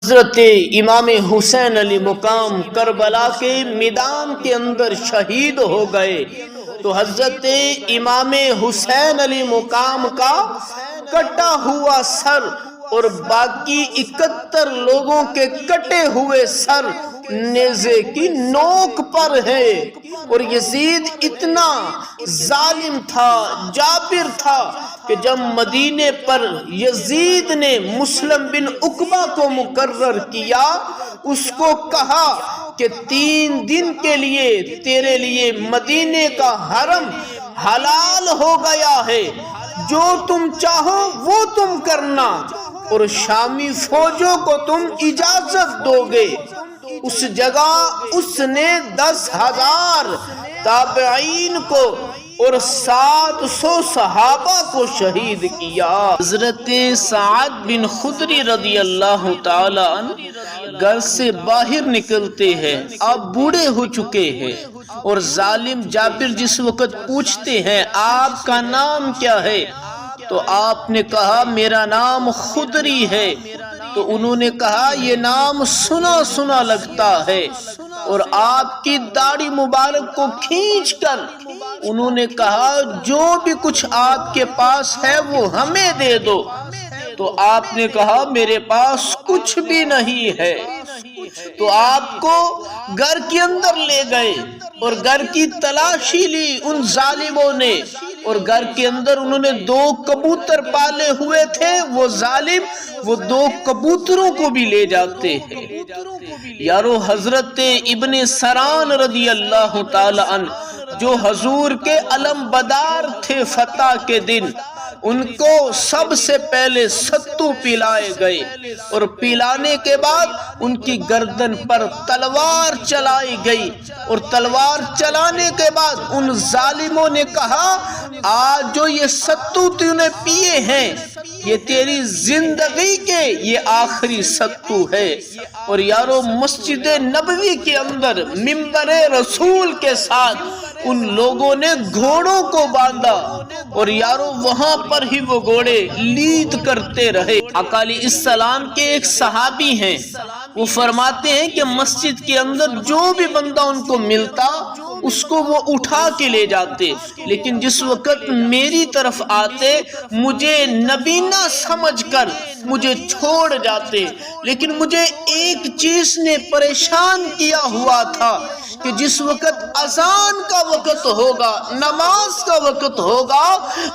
حضرت امام حسین علی مقام کربلا کے میدان کے اندر شہید ہو گئے تو حضرت امام حسین علی مقام کا کٹا ہوا سر اور باقی 71 لوگوں کے کٹے ہوئے سر نیزے کی نوک پر ہے۔ اور یزید اتنا ظالم تھا، جابر تھا کہ جب مدینے پر یزید نے مسلم بن عقبہ کو مقرر کیا، اس کو کہا کہ 3 دن کے لیے تیرے لیے مدینے کا حرم حلال ہو گیا ہے، جو تم چاہو وہ تم کرنا اور شامی فوجوں کو تم اجازت دو گے۔ اس جگہ اس نے 10,000 تابعین کو اور 700 صحابہ کو شہید کیا۔ حضرت سعد بن خدری رضی اللہ تعالی عنہ گھر سے باہر نکلتے ہیں، آپ بوڑھے ہو چکے ہیں، اور ظالم جابر جس وقت پوچھتے ہیں آپ کا نام کیا ہے تو آپ نے کہا میرا نام خدری ہے، تو انہوں نے کہا یہ نام سنا سنا لگتا ہے، اور آپ کی داڑھی مبارک کو کھینچ کر انہوں نے کہا جو بھی کچھ آپ کے پاس ہے وہ ہمیں دے دو، تو آپ نے کہا میرے پاس کچھ بھی نہیں ہے، تو آپ کو گھر کے اندر لے گئے اور گھر کی تلاشی لی ان ظالموں نے، اور گھر کے اندر انہوں نے 2 کبوتر پالے ہوئے تھے، وہ ظالم وہ 2 کبوتروں کو بھی لے جاتے ہیں۔ یارو حضرت ابن سران رضی اللہ تعالی عنہ جو حضور کے علمبردار تھے فتح کے دن، ان کو سب سے پہلے ستو پلائے گئے، اور پلانے کے بعد ان کی گردن پر تلوار چلائی گئی، اور تلوار چلانے کے بعد ان ظالموں نے کہا آج جو یہ ستو تو نے پیے ہیں یہ تیری زندگی کے یہ آخری ستو ہے۔ اور یارو مسجد نبوی کے اندر منبر رسول کے ساتھ ان لوگوں نے گھوڑوں کو باندھا، اور یارو وہاں پر ہی وہ گھوڑے لید کرتے رہے۔ آقا علیہ السلام کے ایک صحابی ہیں، وہ فرماتے ہیں کہ مسجد کے اندر جو بھی بندہ ان کو ملتا اس کو وہ اٹھا کے لے جاتے، لیکن جس وقت میری طرف آتے مجھے نبی نہ سمجھ کر مجھے چھوڑ جاتے۔ لیکن مجھے ایک چیز نے پریشان کیا ہوا تھا کہ جس وقت اذان کا وقت ہوگا، نماز کا وقت ہوگا،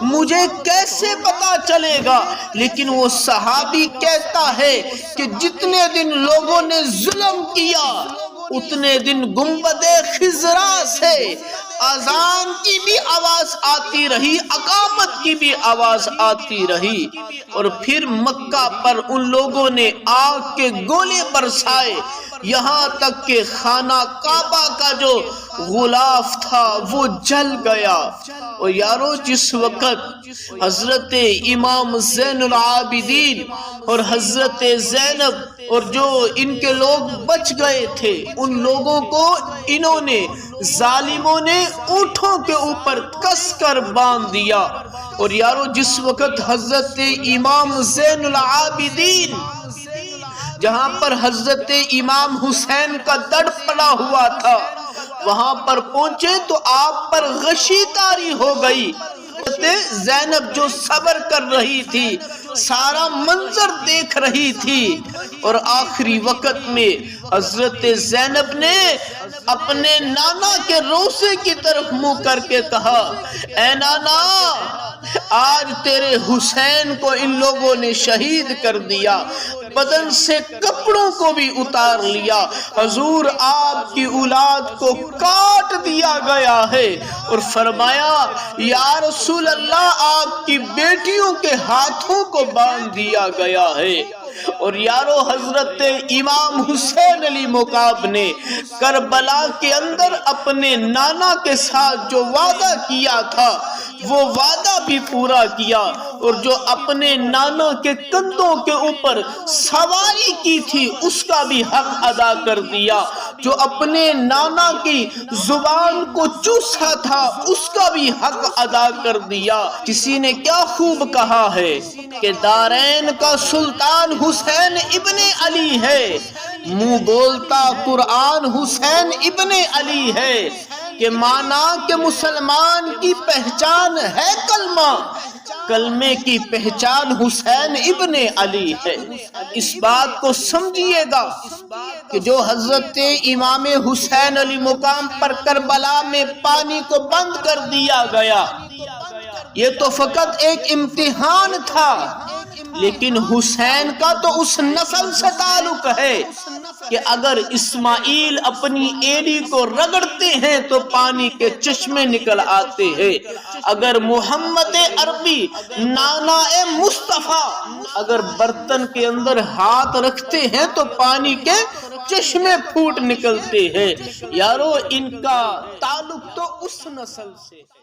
مجھے کیسے پتا چلے گا؟ لیکن وہ صحابی کہتا ہے کہ جتنے دن لوگوں نے ظلم کیا اتنے دن گنبد خضرا سے اذان کی بھی آواز آتی رہی، اقامت کی بھی آواز آتی رہی، اور پھر مکہ پر ان لوگوں نے آگ کے گولے برسائے، یہاں تک کہ خانہ کعبہ کا جو غلاف تھا وہ جل گیا۔ اور یارو جس وقت حضرت امام زین العابدین اور حضرت زینب اور جو ان کے لوگ بچ گئے تھے ان لوگوں کو انہوں نے ظالموں نے اونٹوں کے اوپر کس کر باندھ دیا۔ اور یارو جس وقت حضرت امام زین العابدین جہاں پر حضرت امام حسین کا دڑ پڑا ہوا تھا وہاں پر پہنچے تو آپ پر غشی طاری ہو گئی۔ زینب جو صبر کر رہی تھی سارا منظر دیکھ رہی تھی، اور آخری وقت میں حضرت زینب نے اپنے نانا کے روزے کی طرف منہ کر کے کہا اے نانا آج تیرے حسین کو ان لوگوں نے شہید کر دیا، بدن سے کپڑوں کو بھی اتار لیا، حضور آپ کی اولاد کو کاٹ دیا گیا ہے، اور فرمایا یا رسول اللہ آپ کی بیٹیوں کے ہاتھوں کو باندھ دیا گیا ہے۔ اور یارو حضرت امام حسین علی مقام نے کربلا کے اندر اپنے نانا کے ساتھ جو وعدہ کیا تھا وہ وعدہ بھی پورا کیا، اور جو اپنے نانا کے کندھوں کے اوپر سواری کی تھی اس کا بھی حق ادا کر دیا۔ جو اپنے نانا کی زبان کو چوسا تھا اس کا بھی حق ادا کر دیا۔ کسی نے کیا خوب کہا ہے کہ دارین کا سلطان حسین ابن علی ہے، منہ بولتا قرآن حسین ابن علی ہے، کہ مانا کہ مسلمان کی پہچان ہے کلمہ، کلمے کی پہچان حسین ابن علی ہے۔ اس بات کو سمجھیے گا کہ جو حضرت امام حسین علی مقام پر کربلا میں پانی کو بند کر دیا گیا، یہ تو فقط ایک امتحان تھا، لیکن حسین کا تو اس نسل سے تعلق ہے کہ اگر اسماعیل اپنی ایڑی کو رگڑتے ہیں تو پانی کے چشمے نکل آتے ہیں، اگر محمد عربی نانا مصطفیٰ اگر برتن کے اندر ہاتھ رکھتے ہیں تو پانی کے چشمے پھوٹ نکلتے ہیں۔ یارو ان کا تعلق تو اس نسل سے ہے۔